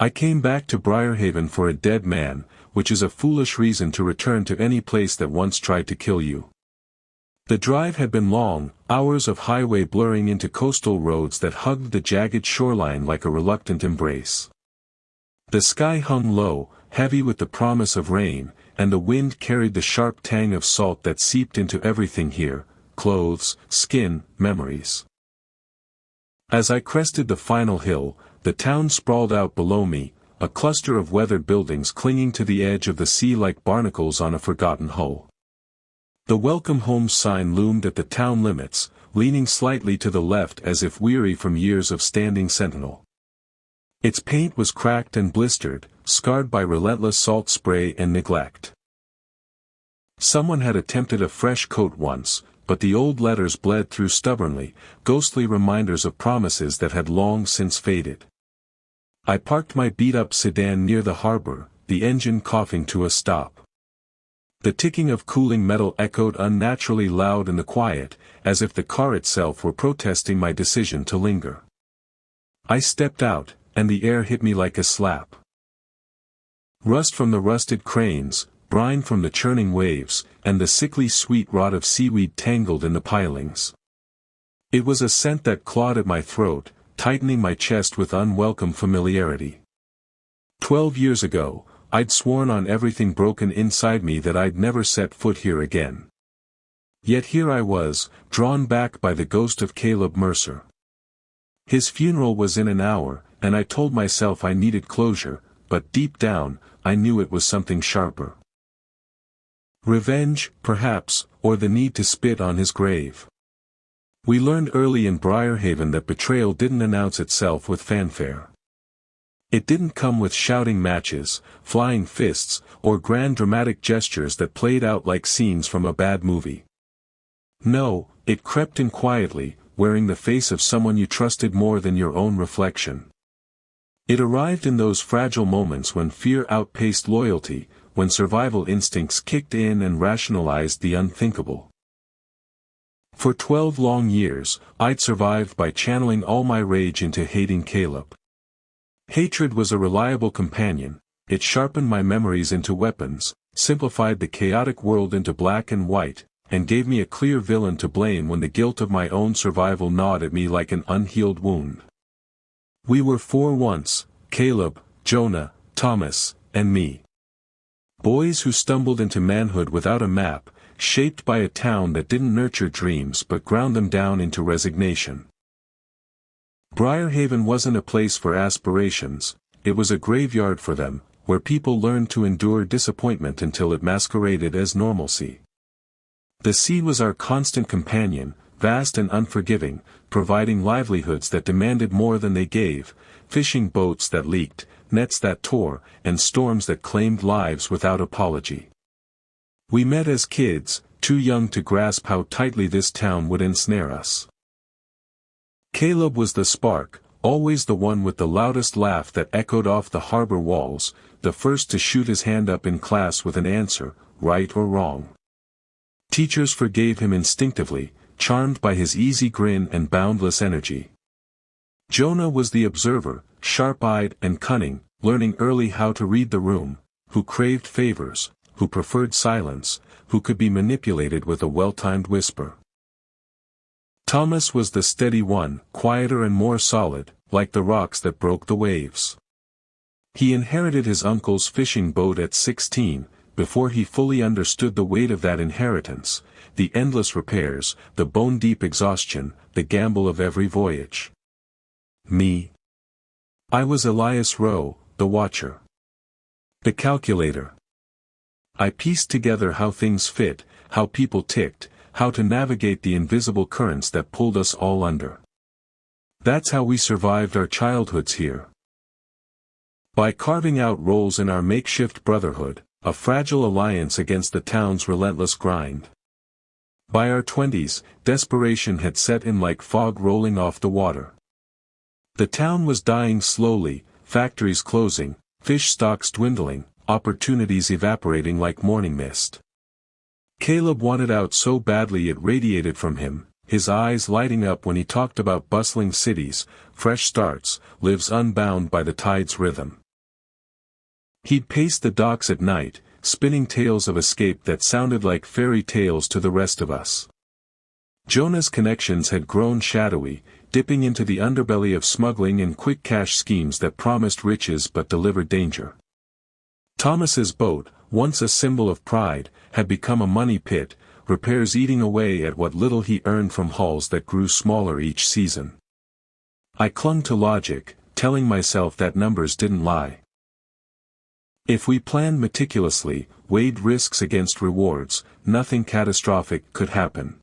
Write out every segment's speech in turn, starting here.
I came back to Briarhaven for a dead man, which is a foolish reason to return to any place that once tried to kill you. The drive had been long, hours of highway blurring into coastal roads that hugged the jagged shoreline like a reluctant embrace. The sky hung low, heavy with the promise of rain, and the wind carried the sharp tang of salt that seeped into everything here: clothes, skin, memories. As I crested the final hill, the town sprawled out below me, a cluster of weathered buildings clinging to the edge of the sea like barnacles on a forgotten hull. The Welcome Home sign loomed at the town limits, leaning slightly to the left as if weary from years of standing sentinel. Its paint was cracked and blistered, scarred by relentless salt spray and neglect. Someone had attempted a fresh coat once, but the old letters bled through stubbornly, ghostly reminders of promises that had long since faded. I parked my beat-up sedan near the harbor, the engine coughing to a stop. The ticking of cooling metal echoed unnaturally loud in the quiet, as if the car itself were protesting my decision to linger. I stepped out, and the air hit me like a slap. Rust from the rusted cranes, brine from the churning waves, and the sickly sweet rot of seaweed tangled in the pilings. It was a scent that clawed at my throat, tightening my chest with unwelcome familiarity. 12 years ago, I'd sworn on everything broken inside me that I'd never set foot here again. Yet here I was, drawn back by the ghost of Caleb Mercer. His funeral was in an hour, and I told myself I needed closure, but deep down, I knew it was something sharper. Revenge, perhaps, or the need to spit on his grave. We learned early in Briarhaven that betrayal didn't announce itself with fanfare. It didn't come with shouting matches, flying fists, or grand dramatic gestures that played out like scenes from a bad movie. No, it crept in quietly, wearing the face of someone you trusted more than your own reflection. It arrived in those fragile moments when fear outpaced loyalty, when survival instincts kicked in and rationalized the unthinkable. For 12 long years, I'd survived by channeling all my rage into hating Caleb. Hatred was a reliable companion. It sharpened my memories into weapons, simplified the chaotic world into black and white, and gave me a clear villain to blame when the guilt of my own survival gnawed at me like an unhealed wound. We were four once: Caleb, Jonah, Thomas, and me. Boys who stumbled into manhood without a map, shaped by a town that didn't nurture dreams but ground them down into resignation. Briarhaven wasn't a place for aspirations, it was a graveyard for them, where people learned to endure disappointment until it masqueraded as normalcy. The sea was our constant companion, vast and unforgiving, providing livelihoods that demanded more than they gave, fishing boats that leaked, nets that tore, and storms that claimed lives without apology. We met as kids, too young to grasp how tightly this town would ensnare us. Caleb was the spark, always the one with the loudest laugh that echoed off the harbor walls, the first to shoot his hand up in class with an answer, right or wrong. Teachers forgave him instinctively, charmed by his easy grin and boundless energy. Jonah was the observer, sharp-eyed and cunning, learning early how to read the room, who craved favors, who preferred silence, who could be manipulated with a well-timed whisper. Thomas was the steady one, quieter and more solid, like the rocks that broke the waves. He inherited his uncle's fishing boat at 16, before he fully understood the weight of that inheritance, the endless repairs, the bone-deep exhaustion, the gamble of every voyage. Me. I was Elias Rowe, the watcher. The calculator. I pieced together how things fit, how people ticked, how to navigate the invisible currents that pulled us all under. That's how we survived our childhoods here. By carving out roles in our makeshift brotherhood, a fragile alliance against the town's relentless grind. By our 20s, desperation had set in like fog rolling off the water. The town was dying slowly, factories closing, fish stocks dwindling, opportunities evaporating like morning mist. Caleb wanted out so badly it radiated from him, his eyes lighting up when he talked about bustling cities, fresh starts, lives unbound by the tide's rhythm. He'd pace the docks at night, spinning tales of escape that sounded like fairy tales to the rest of us. Jonah's connections had grown shadowy, dipping into the underbelly of smuggling and quick cash schemes that promised riches but delivered danger. Thomas's boat, once a symbol of pride, had become a money pit, repairs eating away at what little he earned from hauls that grew smaller each season. I clung to logic, telling myself that numbers didn't lie. If we planned meticulously, weighed risks against rewards, nothing catastrophic could happen.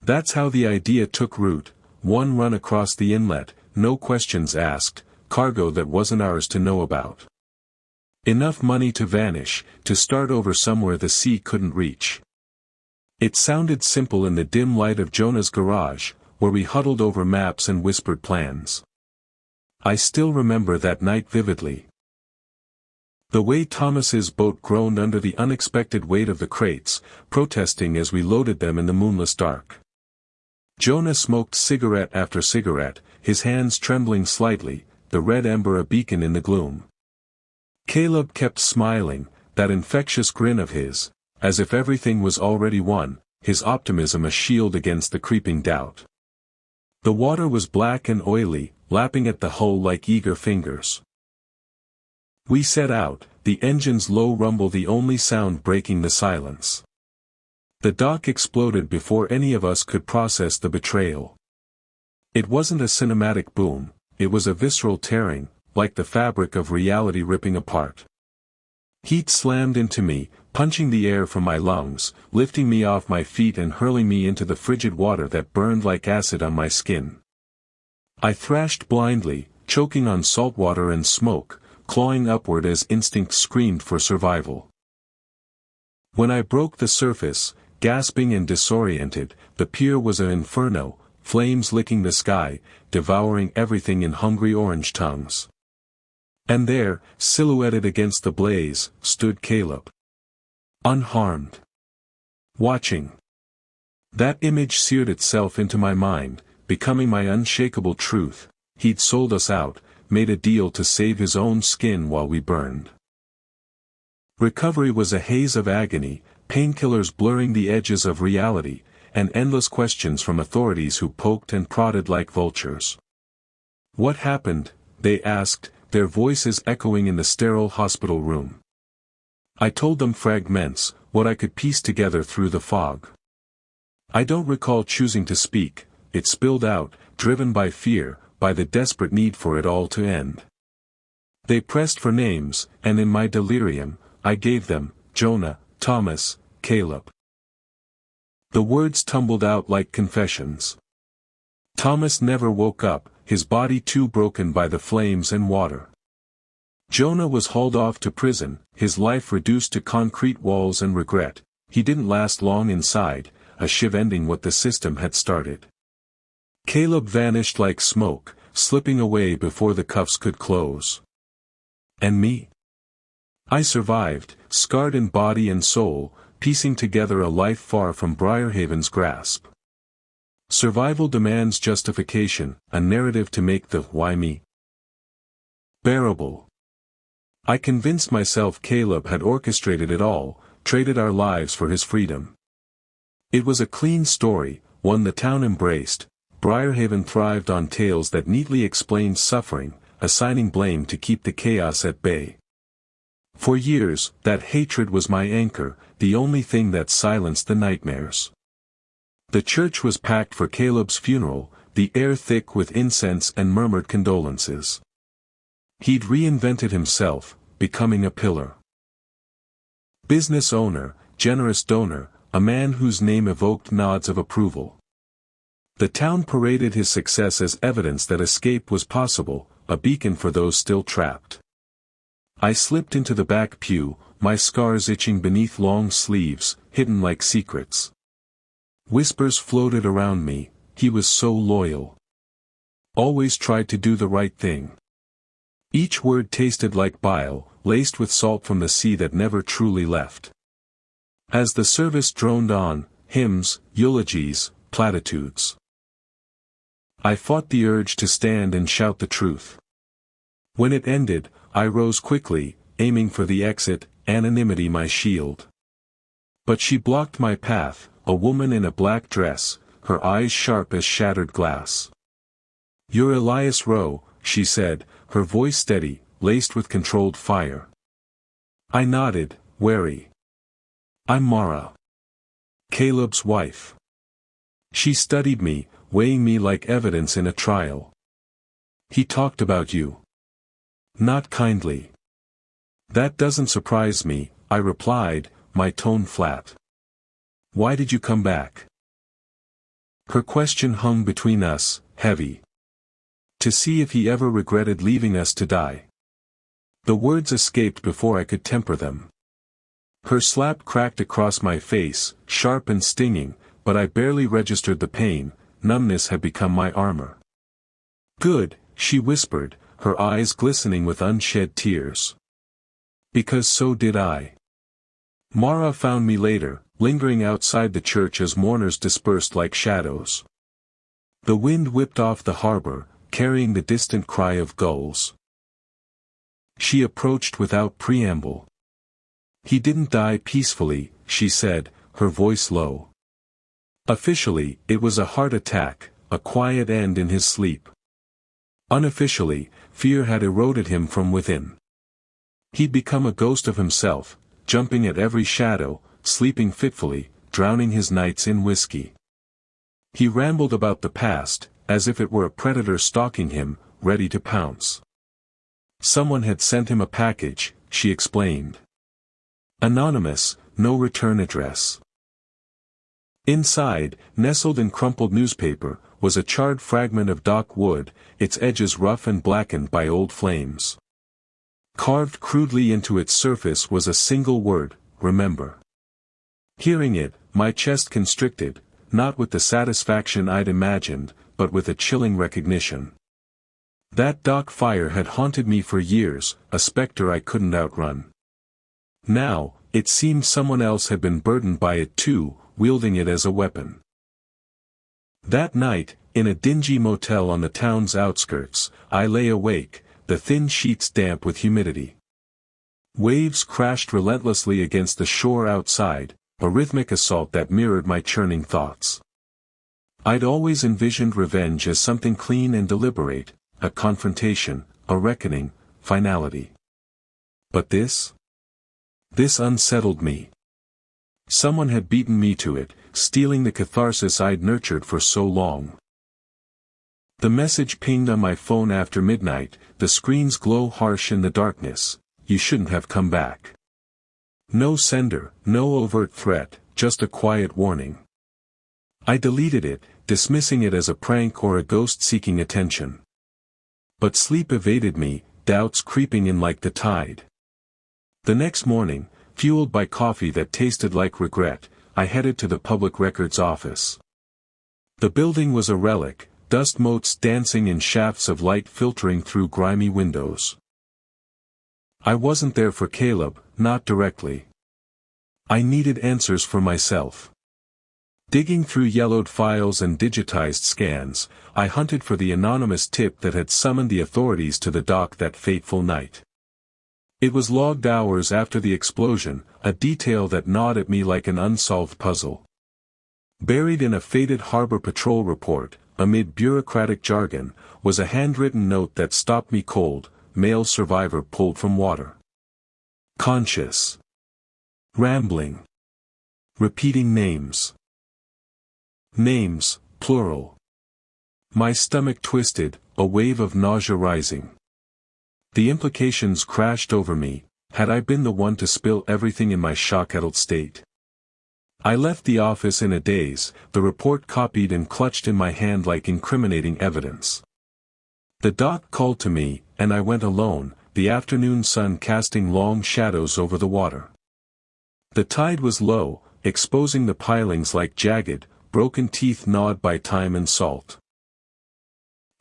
That's how the idea took root: one run across the inlet, no questions asked, cargo that wasn't ours to know about. Enough money to vanish, to start over somewhere the sea couldn't reach. It sounded simple in the dim light of Jonah's garage, where we huddled over maps and whispered plans. I still remember that night vividly. The way Thomas's boat groaned under the unexpected weight of the crates, protesting as we loaded them in the moonless dark. Jonah smoked cigarette after cigarette, his hands trembling slightly, the red ember a beacon in the gloom. Caleb kept smiling, that infectious grin of his, as if everything was already won, his optimism a shield against the creeping doubt. The water was black and oily, lapping at the hull like eager fingers. We set out, the engine's low rumble the only sound breaking the silence. The dock exploded before any of us could process the betrayal. It wasn't a cinematic boom, it was a visceral tearing, like the fabric of reality ripping apart. Heat slammed into me, punching the air from my lungs, lifting me off my feet and hurling me into the frigid water that burned like acid on my skin. I thrashed blindly, choking on salt water and smoke, clawing upward as instinct screamed for survival. When I broke the surface, gasping and disoriented, the pier was an inferno, flames licking the sky, devouring everything in hungry orange tongues. And there, silhouetted against the blaze, stood Caleb. Unharmed. Watching. That image seared itself into my mind, becoming my unshakable truth. He'd sold us out, made a deal to save his own skin while we burned. Recovery was a haze of agony, painkillers blurring the edges of reality, and endless questions from authorities who poked and prodded like vultures. What happened? They asked, their voices echoing in the sterile hospital room. I told them fragments, what I could piece together through the fog. I don't recall choosing to speak, it spilled out, driven by fear, by the desperate need for it all to end. They pressed for names, and in my delirium, I gave them: Jonah, Thomas, Caleb. The words tumbled out like confessions. Thomas never woke up, his body too broken by the flames and water. Jonah was hauled off to prison, his life reduced to concrete walls and regret. He didn't last long inside, a shiv ending what the system had started. Caleb vanished like smoke, slipping away before the cuffs could close. And me? I survived, scarred in body and soul, piecing together a life far from Briarhaven's grasp. Survival demands justification, a narrative to make the "why me" bearable. I convinced myself Caleb had orchestrated it all, traded our lives for his freedom. It was a clean story, one the town embraced. Briarhaven thrived on tales that neatly explained suffering, assigning blame to keep the chaos at bay. For years, that hatred was my anchor, the only thing that silenced the nightmares. The church was packed for Caleb's funeral, the air thick with incense and murmured condolences. He'd reinvented himself, becoming a pillar. Business owner, generous donor, a man whose name evoked nods of approval. The town paraded his success as evidence that escape was possible, a beacon for those still trapped. I slipped into the back pew, my scars itching beneath long sleeves, hidden like secrets. Whispers floated around me, he was so loyal. Always tried to do the right thing. Each word tasted like bile, laced with salt from the sea that never truly left. As the service droned on, hymns, eulogies, platitudes. I fought the urge to stand and shout the truth. When it ended, I rose quickly, aiming for the exit, anonymity my shield. But she blocked my path, a woman in a black dress, her eyes sharp as shattered glass. "You're Elias Rowe," she said, her voice steady, laced with controlled fire. I nodded, wary. "I'm Mara. Caleb's wife." She studied me, weighing me like evidence in a trial. "He talked about you." "Not kindly." "That doesn't surprise me," I replied, my tone flat. "Why did you come back?" Her question hung between us, heavy. "To see if he ever regretted leaving us to die." The words escaped before I could temper them. Her slap cracked across my face, sharp and stinging, but I barely registered the pain. Numbness had become my armor. "Good," she whispered, her eyes glistening with unshed tears. "Because so did I." Mara found me later, lingering outside the church as mourners dispersed like shadows. The wind whipped off the harbor, carrying the distant cry of gulls. She approached without preamble. "He didn't die peacefully," she said, her voice low. "Officially, it was a heart attack, a quiet end in his sleep. Unofficially, fear had eroded him from within. He'd become a ghost of himself, jumping at every shadow, sleeping fitfully, drowning his nights in whiskey. He rambled about the past, as if it were a predator stalking him, ready to pounce. Someone had sent him a package," she explained. "Anonymous, no return address." Inside, nestled in crumpled newspaper, was a charred fragment of dock wood, its edges rough and blackened by old flames. Carved crudely into its surface was a single word, "Remember." Hearing it, my chest constricted, not with the satisfaction I'd imagined, but with a chilling recognition. That dock fire had haunted me for years, a specter I couldn't outrun. Now, it seemed someone else had been burdened by it too, wielding it as a weapon. That night, in a dingy motel on the town's outskirts, I lay awake, the thin sheets damp with humidity. Waves crashed relentlessly against the shore outside, a rhythmic assault that mirrored my churning thoughts. I'd always envisioned revenge as something clean and deliberate, a confrontation, a reckoning, finality. But this unsettled me. Someone had beaten me to it, stealing the catharsis I'd nurtured for so long. The message pinged on my phone after midnight, the screen's glow harsh in the darkness. "You shouldn't have come back." No sender, no overt threat, just a quiet warning. I deleted it, dismissing it as a prank or a ghost seeking attention. But sleep evaded me, doubts creeping in like the tide. The next morning, fueled by coffee that tasted like regret, I headed to the public records office. The building was a relic, dust motes dancing in shafts of light filtering through grimy windows. I wasn't there for Caleb, not directly. I needed answers for myself. Digging through yellowed files and digitized scans, I hunted for the anonymous tip that had summoned the authorities to the dock that fateful night. It was logged hours after the explosion, a detail that gnawed at me like an unsolved puzzle. Buried in a faded harbor patrol report, amid bureaucratic jargon, was a handwritten note that stopped me cold, male survivor pulled from water. Conscious. Rambling. Repeating names. Names, plural. My stomach twisted, a wave of nausea rising. The implications crashed over me. Had I been the one to spill everything in my shock-addled state? I left the office in a daze, the report copied and clutched in my hand like incriminating evidence. The dock called to me, and I went alone, the afternoon sun casting long shadows over the water. The tide was low, exposing the pilings like jagged, broken teeth gnawed by time and salt.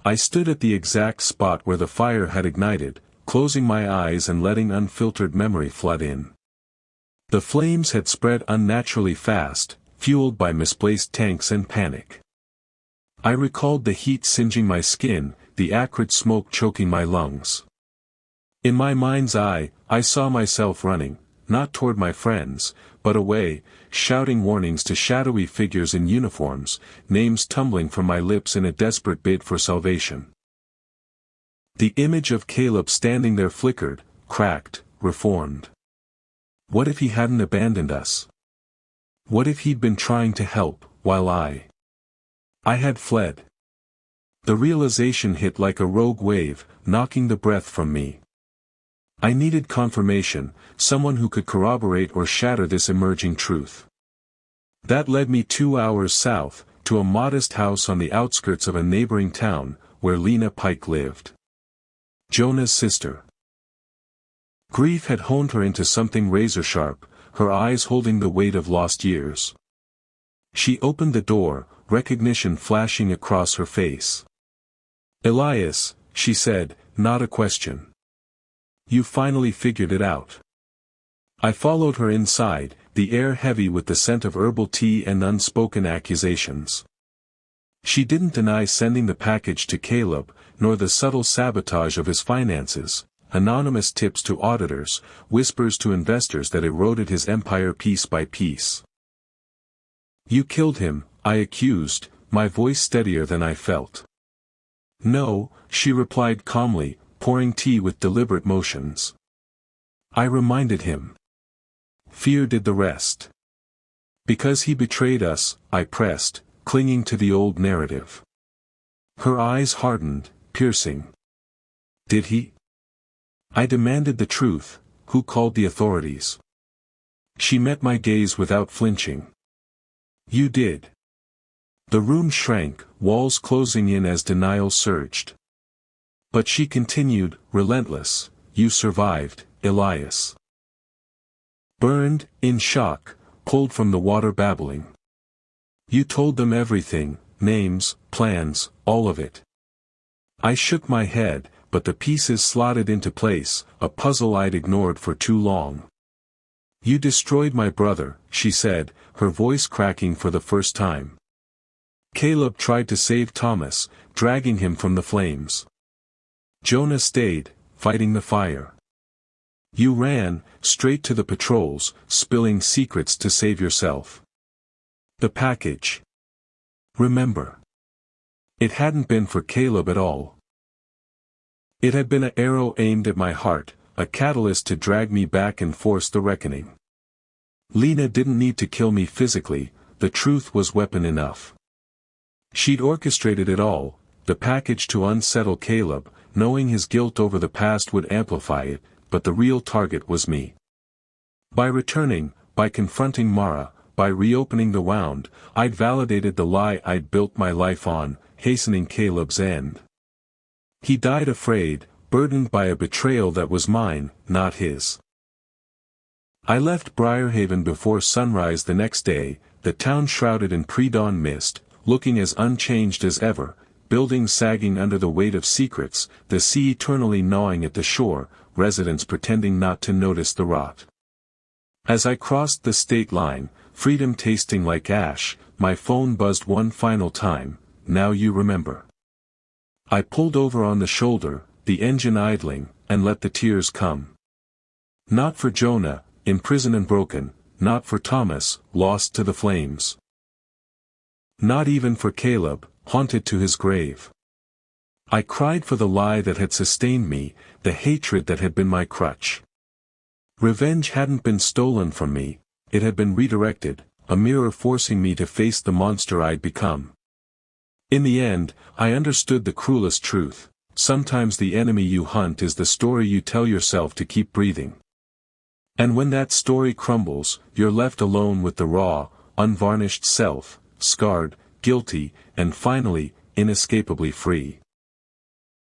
I stood at the exact spot where the fire had ignited, closing my eyes and letting unfiltered memory flood in. The flames had spread unnaturally fast, fueled by misplaced tanks and panic. I recalled the heat singeing my skin, the acrid smoke choking my lungs. In my mind's eye, I saw myself running, not toward my friends, but away, shouting warnings to shadowy figures in uniforms, names tumbling from my lips in a desperate bid for salvation. The image of Caleb standing there flickered, cracked, reformed. What if he hadn't abandoned us? What if he'd been trying to help, while I had fled? The realization hit like a rogue wave, knocking the breath from me. I needed confirmation, someone who could corroborate or shatter this emerging truth. That led me 2 hours south, to a modest house on the outskirts of a neighboring town, where Lena Pike lived. Jonah's sister. Grief had honed her into something razor-sharp, her eyes holding the weight of lost years. She opened the door, recognition flashing across her face. "Elias," she said, not a question. "You finally figured it out." I followed her inside, the air heavy with the scent of herbal tea and unspoken accusations. She didn't deny sending the package to Caleb, nor the subtle sabotage of his finances, anonymous tips to auditors, whispers to investors that eroded his empire piece by piece. "You killed him," I accused, my voice steadier than I felt. "No," she replied calmly, pouring tea with deliberate motions. "I reminded him. Fear did the rest. Because he betrayed us," I pressed, clinging to the old narrative. Her eyes hardened, piercing. "Did he?" I demanded the truth. "Who called the authorities?" She met my gaze without flinching. "You did." The room shrank, walls closing in as denial surged. But she continued, relentless, "You survived, Elias." Burned, in shock, pulled from the water babbling. "You told them everything, names, plans, all of it." I shook my head, but the pieces slotted into place, a puzzle I'd ignored for too long. "You destroyed my brother," she said, her voice cracking for the first time. "Caleb tried to save Thomas, dragging him from the flames. Jonah stayed, fighting the fire. You ran, straight to the patrols, spilling secrets to save yourself. The package. Remember. It hadn't been for Caleb at all. It had been an arrow aimed at my heart, a catalyst to drag me back and force the reckoning. Lena didn't need to kill me physically, the truth was weapon enough. She'd orchestrated it all, the package to unsettle Caleb, knowing his guilt over the past would amplify it, but the real target was me. By returning, by confronting Mara, by reopening the wound, I'd validated the lie I'd built my life on, hastening Caleb's end. He died afraid, burdened by a betrayal that was mine, not his. I left Briarhaven before sunrise the next day, the town shrouded in pre-dawn mist, looking as unchanged as ever, buildings sagging under the weight of secrets, the sea eternally gnawing at the shore, residents pretending not to notice the rot. As I crossed the state line, freedom tasting like ash, my phone buzzed one final time, "Now you remember." I pulled over on the shoulder, the engine idling, and let the tears come. Not for Jonah, imprisoned and broken, not for Thomas, lost to the flames. Not even for Caleb, haunted to his grave. I cried for the lie that had sustained me, the hatred that had been my crutch. Revenge hadn't been stolen from me, it had been redirected, a mirror forcing me to face the monster I'd become. In the end, I understood the cruelest truth: sometimes the enemy you hunt is the story you tell yourself to keep breathing. And when that story crumbles, you're left alone with the raw, unvarnished self, scarred, guilty, and finally, inescapably free.